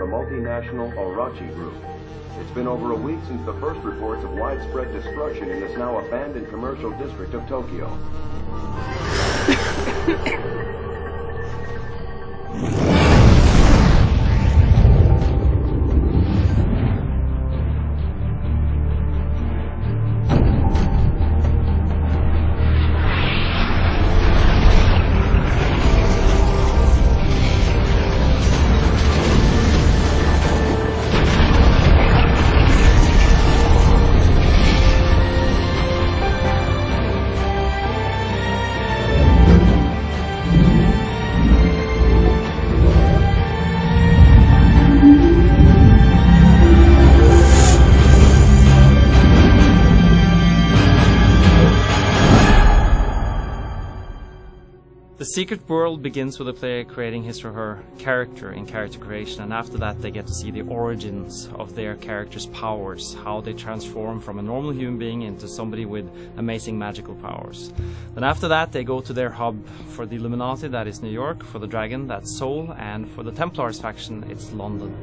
the multinational Orochi Group. It's been over a week since the first reports of widespread destruction in this now abandoned commercial district of Tokyo. The secret world begins with the player creating his or her character in character creation, and after that they get to see the origins of their character's powers, how they transform from a normal human being into somebody with amazing magical powers. Then after that they go to their hub. For the Illuminati, that is New York; for the Dragon, that's Seoul; and for the Templars faction, it's London.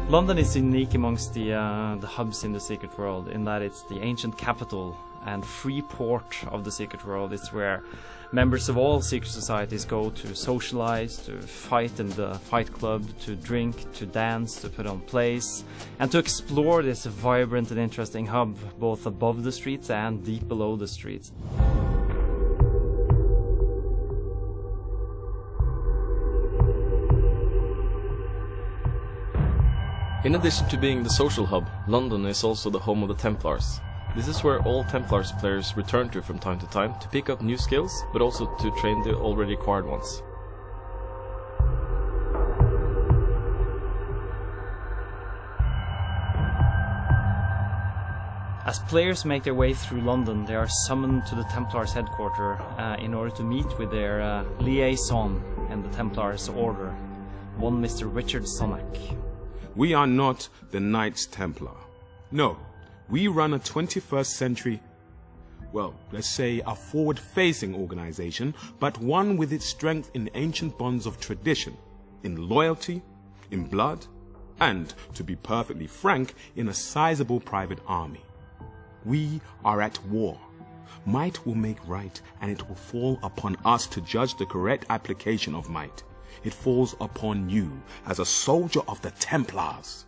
London is unique amongst the hubs in the secret world in that it's the ancient capital and free port of the secret world. It's where members of all secret societies go to socialize, to fight in the fight club, to drink, to dance, to put on plays, and to explore this vibrant and interesting hub both above the streets and deep below the streets. In addition to being the social hub, London is also the home of the Templars. This is where all Templars players return to from time to time to pick up new skills, but also to train the already acquired ones. As players make their way through London, they are summoned to the Templars headquarters in order to meet with their liaison in the Templars order, one Mr. Richard Sonnack. We are not the Knights Templar. No, we run a 21st century, well, let's say a forward-facing organization, but one with its strength in ancient bonds of tradition, in loyalty, in blood, and, to be perfectly frank, in a sizable private army. We are at war. Might will make right, and it will fall upon us to judge the correct application of might. It falls upon you as a soldier of the Templars.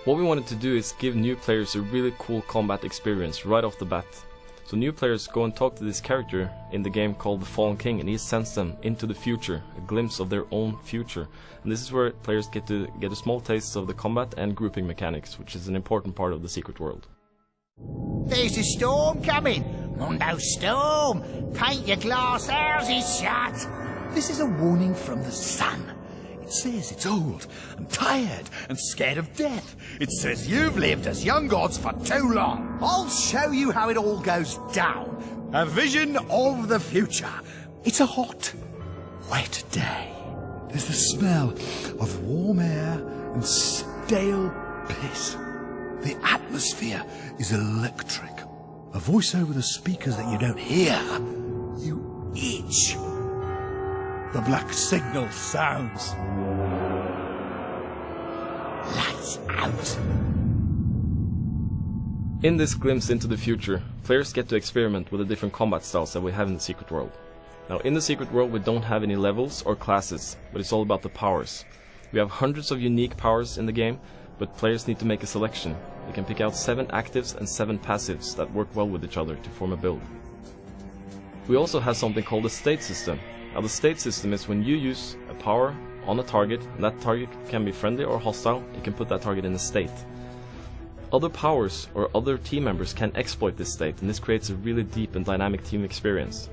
What we wanted to do is give new players a really cool combat experience right off the bat. So new players go and talk to this character in the game called the Fallen King, and he sends them into the future, a glimpse of their own future. And this is where players get to get a small taste of the combat and grouping mechanics, which is an important part of the secret world. There's a storm coming! Mundo storm! Paint your glass houses shut! This is a warning from the sun. It says it's old and tired and scared of death. It says you've lived as young gods for too long. I'll show you how it all goes down. A vision of the future. It's a hot, wet day. There's the smell of warm air and stale piss. The atmosphere is electric. A voice over the speakers that you don't hear. You itch. The black signal sounds. Lights out. In this glimpse into the future, players get to experiment with the different combat styles that we have in the secret world. Now, in the secret world we don't have any levels or classes, but it's all about the powers. We have hundreds of unique powers in the game, but players need to make a selection. They can pick out 7 actives and 7 passives that work well with each other to form a build. We also have something called the state system. Now the state system is when you use a power on a target, and that target can be friendly or hostile, you can put that target in a state. Other powers or other team members can exploit this state, and this creates a really deep and dynamic team experience.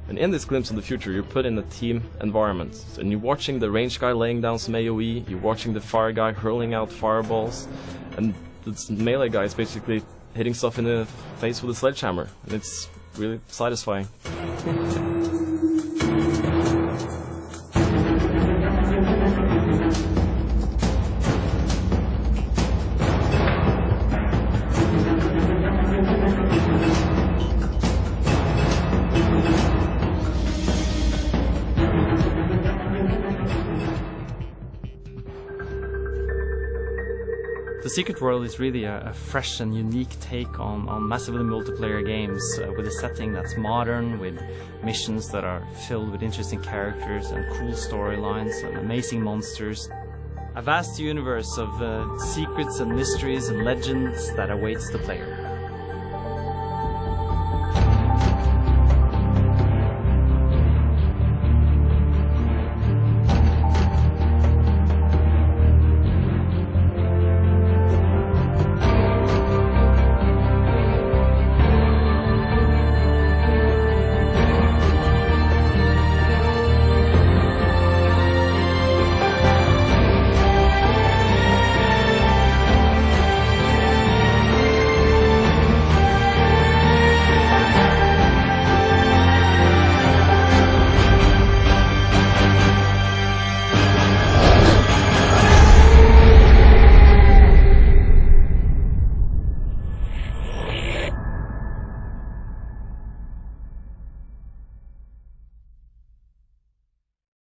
And in this glimpse of the future, you're put in a team environment, and you're watching the range guy laying down some AoE, you're watching the fire guy hurling out fireballs, and the melee guy is basically hitting stuff in the face with a sledgehammer, and it's really satisfying. The Secret World is really a fresh and unique take on massively multiplayer games with a setting that's modern, with missions that are filled with interesting characters and cool storylines and amazing monsters. A vast universe of secrets and mysteries and legends that awaits the player.